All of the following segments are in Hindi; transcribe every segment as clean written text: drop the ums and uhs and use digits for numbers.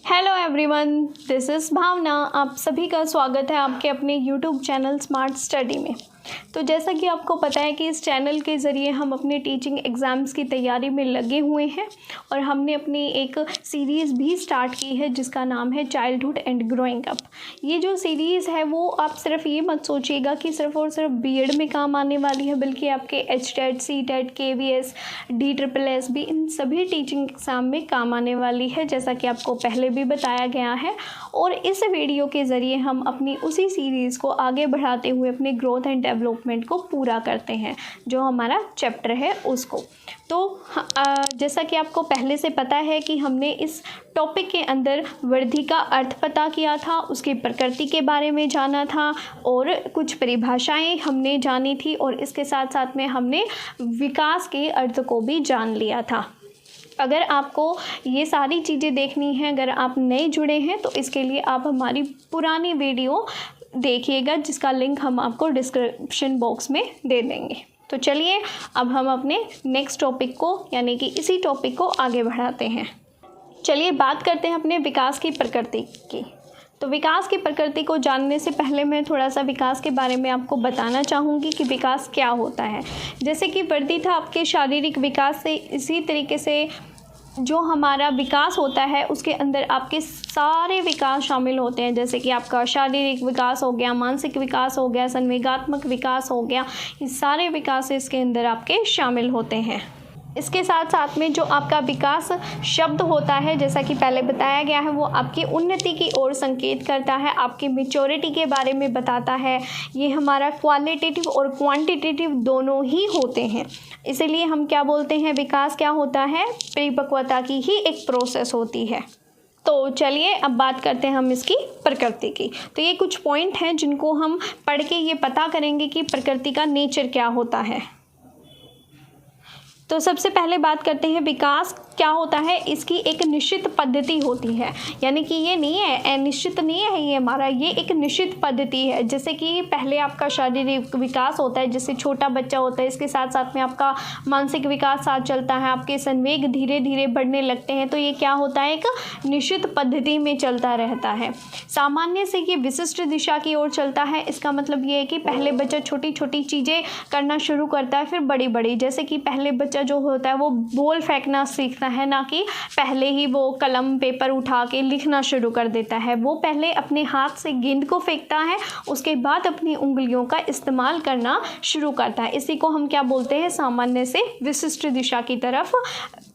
हेलो एवरीवन, दिस इज़ भावना। आप सभी का स्वागत है आपके अपने यूट्यूब चैनल स्मार्ट स्टडी में। तो जैसा कि आपको पता है कि इस चैनल के ज़रिए हम अपने टीचिंग एग्ज़ाम्स की तैयारी में लगे हुए हैं और हमने अपनी एक सीरीज़ भी स्टार्ट की है जिसका नाम है चाइल्डहुड एंड ग्रोइंग अप। ये जो सीरीज़ है वो आप सिर्फ ये मत सोचिएगा कि सिर्फ और सिर्फ बीएड में काम आने वाली है, बल्कि आपके HTET, CTET, KVS, DSSS भी इन सभी टीचिंग एग्ज़ाम में काम आने वाली है, जैसा कि आपको पहले भी बताया गया है। और इस वीडियो के ज़रिए हम अपनी उसी सीरीज़ को आगे बढ़ाते हुए अपने ग्रोथ एंड डेवलपमेंट को पूरा करते हैं, जो हमारा चैप्टर है उसको। तो जैसा कि आपको पहले से पता है कि हमने इस टॉपिक के अंदर वृद्धि का अर्थ पता किया था, उसकी प्रकृति के बारे में जाना था और कुछ परिभाषाएं हमने जानी थी, और इसके साथ साथ में हमने विकास के अर्थ को भी जान लिया था। अगर आपको ये सारी चीज़ें देखनी हैं, अगर आप नए जुड़े हैं, तो इसके लिए आप हमारी पुरानी वीडियो देखिएगा, जिसका लिंक हम आपको डिस्क्रिप्शन बॉक्स में दे देंगे। तो चलिए अब हम अपने नेक्स्ट टॉपिक को यानी कि इसी टॉपिक को आगे बढ़ाते हैं। चलिए बात करते हैं अपने विकास की प्रकृति की। तो विकास की प्रकृति को जानने से पहले मैं थोड़ा सा विकास के बारे में आपको बताना चाहूँगी कि विकास क्या होता है। जैसे कि वृद्धि था आपके शारीरिक विकास से, इसी तरीके से जो हमारा विकास होता है उसके अंदर आपके सारे विकास शामिल होते हैं, जैसे कि आपका शारीरिक विकास हो गया, मानसिक विकास हो गया, संवेगात्मक विकास हो गया। ये सारे विकास इसके अंदर आपके शामिल होते हैं। इसके साथ साथ में जो आपका विकास शब्द होता है, जैसा कि पहले बताया गया है, वो आपकी उन्नति की ओर संकेत करता है, आपकी मैच्योरिटी के बारे में बताता है। ये हमारा क्वालिटेटिव और क्वांटिटेटिव दोनों ही होते हैं। इसीलिए हम क्या बोलते हैं, विकास क्या होता है, परिपक्वता की ही एक प्रोसेस होती है। तो चलिए अब बात करते हैं हम इसकी प्रकृति की। तो ये कुछ पॉइंट हैं जिनको हम पढ़ के ये पता करेंगे कि प्रकृति का नेचर क्या होता है। तो सबसे पहले बात करते हैं विकास क्या होता है। इसकी एक निश्चित पद्धति होती है, यानी कि ये नहीं है अनिश्चित नहीं है ये हमारा, ये एक निश्चित पद्धति है। जैसे कि पहले आपका शारीरिक विकास होता है, जैसे छोटा बच्चा होता है, इसके साथ साथ में आपका मानसिक विकास साथ चलता है, आपके संवेग धीरे धीरे बढ़ने लगते हैं। तो ये क्या होता है, एक निश्चित पद्धति में चलता रहता है। सामान्य से ये विशिष्ट दिशा की ओर चलता है। इसका मतलब ये है कि पहले बच्चा छोटी छोटी चीज़ें करना शुरू करता है, फिर बड़ी बड़ी। जैसे कि पहले बच्चा जो होता है वो बॉल फेंकना सीखता है, ना कि पहले ही वो कलम पेपर उठा के लिखना शुरू कर देता है। वो पहले अपने हाथ से गेंद को फेंकता है, उसके बाद अपनी उंगलियों का इस्तेमाल करना शुरू करता है। इसी को हम क्या बोलते हैं, सामान्य से विशिष्ट दिशा की तरफ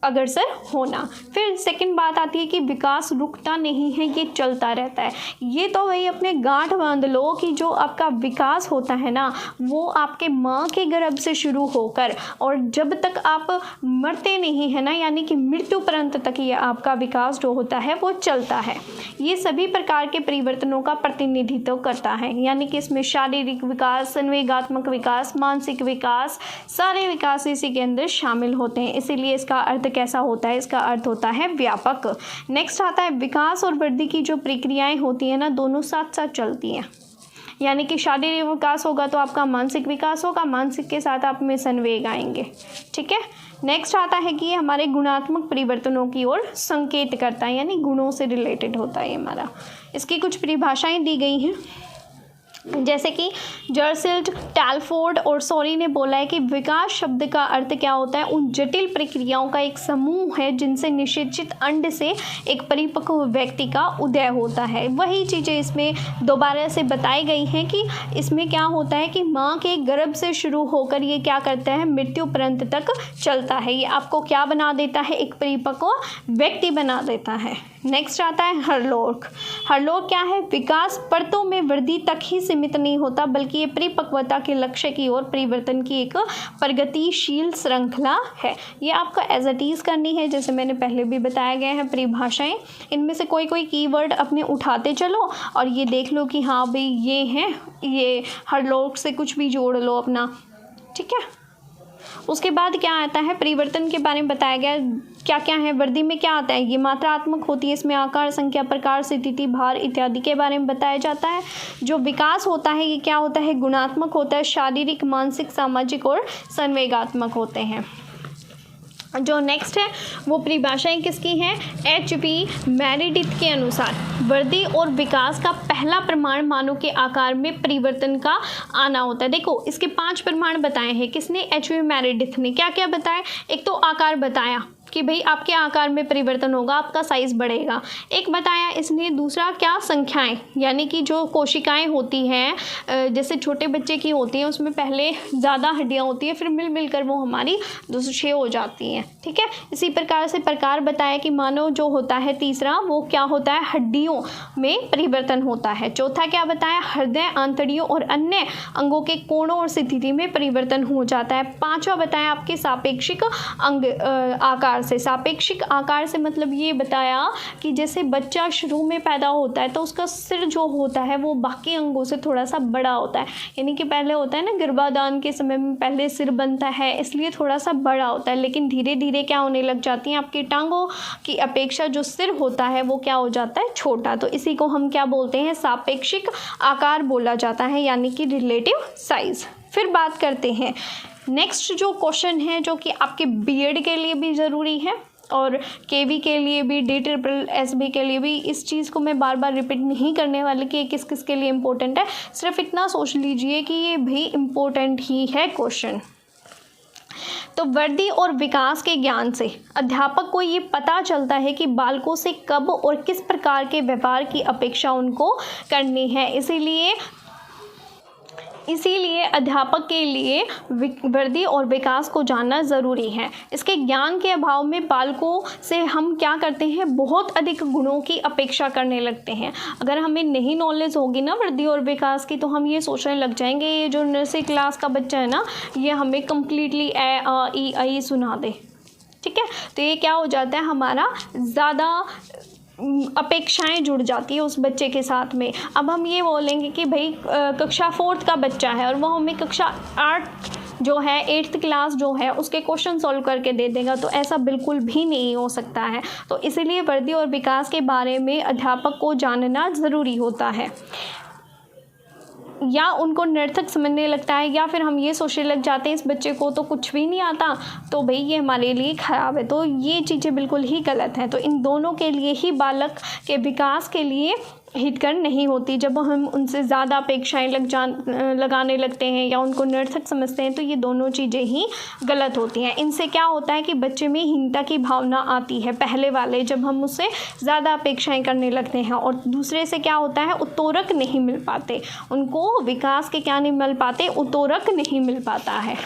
अग्रसर होना। फिर सेकंड बात आती है कि विकास रुकता नहीं है, ये चलता रहता है। ये तो वही अपने गांठ बांध लो कि जो आपका विकास होता है ना, वो आपके माँ के गर्भ से शुरू होकर और जब तक आप मरते नहीं है ना, यानी कि मृत्यु पर्यंत तक ये आपका विकास जो होता है वो चलता है। ये सभी प्रकार के परिवर्तनों का प्रतिनिधित्व करता है, यानी कि इसमें शारीरिक विकास, संवेगात्मक विकास, मानसिक विकास, सारे विकास इसी के अंदर शामिल होते हैं। इसीलिए इसका अर्थ कैसा होता है, इसका अर्थ होता है व्यापक। नेक्स्ट आता है विकास और वृद्धि की जो प्रक्रियाएं होती हैं ना, दोनों साथ साथ चलती हैं। यानी कि शारीरिक विकास होगा तो आपका मानसिक विकास होगा, मानसिक के साथ आप में संवेग आएंगे। ठीक है। नेक्स्ट आता है कि ये हमारे गुणात्मक परिवर्तनों की ओर संकेत करता है, यानी गुणों से रिलेटेड होता है हमारा। इसकी कुछ परिभाषाएं दी गई हैं, जैसे कि जर्सिल्ट, टैलफोर्ड और सॉरी ने बोला है कि विकास शब्द का अर्थ क्या होता है, उन जटिल प्रक्रियाओं का एक समूह है जिनसे निषेचित अंड से एक परिपक्व व्यक्ति का उदय होता है। वही चीज़ें इसमें दोबारा से बताई गई हैं कि इसमें क्या होता है कि माँ के गर्भ से शुरू होकर ये क्या करता है, मृत्यु पर्यंत तक चलता है। ये आपको क्या बना देता है, एक परिपक्व व्यक्ति बना देता है। नेक्स्ट आता है हरलोक। हरलोक क्या है, विकास परतों में वृद्धि तक ही सीमित नहीं होता, बल्कि ये परिपक्वता के लक्ष्य की ओर परिवर्तन की एक प्रगतिशील श्रृंखला है। ये आपको एज इट इज करनी है, जैसे मैंने पहले भी बताया गया है परिभाषाएं। इनमें से कोई कोई कीवर्ड अपने उठाते चलो और ये देख लो कि हाँ भाई ये हैं, ये हरलोक से कुछ भी जोड़ लो अपना। ठीक है। उसके बाद क्या आता है, परिवर्तन के बारे में बताया गया क्या क्या है। वृद्धि में क्या आता है, ये मात्रात्मक होती है, इसमें आकार, संख्या, प्रकार, स्थिति, भार इत्यादि के बारे में बताया जाता है। जो विकास होता है ये क्या होता है, गुणात्मक होता है, शारीरिक, मानसिक, सामाजिक और संवेगात्मक होते हैं। जो नेक्स्ट है वो परिभाषाएं किसकी हैं? एच.वी. मेरेडिथ के अनुसार वृद्धि और विकास का पहला प्रमाण मानव के आकार में परिवर्तन का आना होता है। देखो इसके 5 प्रमाण बताए हैं किसने? एच.वी. मेरेडिथ ने। क्या क्या बताया? एक तो आकार बताया कि भाई आपके आकार में परिवर्तन होगा, आपका साइज़ बढ़ेगा, एक बताया इसने। दूसरा क्या? संख्याएं, यानी कि जो कोशिकाएं होती हैं जैसे छोटे बच्चे की होती हैं उसमें पहले ज़्यादा हड्डियां होती हैं, फिर मिल मिल कर वो हमारी 206 हो जाती हैं। ठीक है, इसी प्रकार से प्रकार बताया कि मानव जो होता है तीसरा वो क्या होता है? हड्डियों में परिवर्तन होता है। चौथा क्या बताया? हृदय, आंतड़ियों और अन्य अंगों के कोणों और स्थिति में परिवर्तन हो जाता है। पाँचवा बताया आपके सापेक्षिक अंग आकार से। सापेक्षिक आकार से मतलब ये बताया कि जैसे बच्चा शुरू में पैदा होता है तो उसका सिर जो होता है वो बाकी अंगों से थोड़ा सा बड़ा होता है, यानी कि पहले होता है ना गर्भाधान के समय में पहले सिर बनता है इसलिए थोड़ा सा बड़ा होता है, लेकिन धीरे धीरे क्या होने लग जाती हैं? आपकी टांगों की अपेक्षा जो सिर होता है वो क्या हो जाता है? छोटा। तो इसी को हम क्या बोलते हैं? सापेक्षिक आकार बोला जाता है, यानी कि रिलेटिव साइज। फिर बात करते हैं नेक्स्ट जो क्वेश्चन है जो कि आपके बीएड के लिए भी ज़रूरी है और केवी के लिए भी, DSSB के लिए भी। इस चीज़ को मैं बार बार रिपीट नहीं करने वाली कि किस किस के लिए इम्पोर्टेंट है, सिर्फ इतना सोच लीजिए कि ये भी इम्पोर्टेंट ही है क्वेश्चन। तो वृद्धि और विकास के ज्ञान से अध्यापक को ये पता चलता है कि बालकों से कब और किस प्रकार के व्यवहार की अपेक्षा उनको करनी है। इसीलिए अध्यापक के लिए वृद्धि और विकास को जानना ज़रूरी है। इसके ज्ञान के अभाव में बालकों से हम क्या करते हैं? बहुत अधिक गुणों की अपेक्षा करने लगते हैं। अगर हमें नहीं नॉलेज होगी ना वृद्धि और विकास की तो हम ये सोचने लग जाएंगे ये जो नर्सरी क्लास का बच्चा है ना ये हमें कम्प्लीटली ए आ ई आई सुना दे। ठीक है, तो ये क्या हो जाता है? हमारा ज़्यादा अपेक्षाएं जुड़ जाती है उस बच्चे के साथ में। अब हम ये बोलेंगे कि भाई कक्षा 4th का बच्चा है और वो हमें कक्षा 8 जो है 8th क्लास जो है उसके क्वेश्चन सॉल्व करके दे देगा, तो ऐसा बिल्कुल भी नहीं हो सकता है। तो इसलिए वृद्धि और विकास के बारे में अध्यापक को जानना ज़रूरी होता है। या उनको निरर्थक समझने लगता है या फिर हम ये सोचने लग जाते हैं इस बच्चे को तो कुछ भी नहीं आता तो भाई ये हमारे लिए ख़राब है। तो ये चीज़ें बिल्कुल ही गलत हैं। तो इन दोनों के लिए ही बालक के विकास के लिए हितकर नहीं होती। जब हम उनसे ज़्यादा अपेक्षाएं लगाने लगते हैं या उनको निरर्थक समझते हैं तो ये दोनों चीज़ें ही गलत होती हैं। इनसे क्या होता है कि बच्चे में हीनता की भावना आती है पहले वाले, जब हम उससे ज़्यादा अपेक्षाएं करने लगते हैं। और दूसरे से क्या होता है? उत्तोरक नहीं मिल पाते उनको, विकास के क्या नहीं मिल पाते? उत्तोरक नहीं मिल पाता है।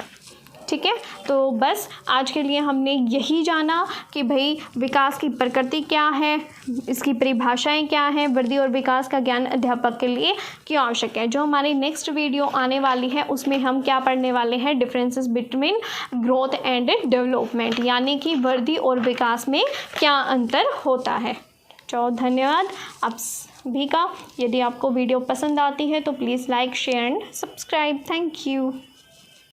ठीक है, तो बस आज के लिए हमने यही जाना कि भाई विकास की प्रकृति क्या है, इसकी परिभाषाएं क्या हैं, वृद्धि और विकास का ज्ञान अध्यापक के लिए क्यों आवश्यक है। जो हमारी नेक्स्ट वीडियो आने वाली है उसमें हम क्या पढ़ने वाले हैं? Differences between growth and development, यानी कि वृद्धि और विकास में क्या अंतर होता है। तो धन्यवाद आप सभी का। यदि आपको वीडियो पसंद आती है तो please like, share and subscribe. Thank you.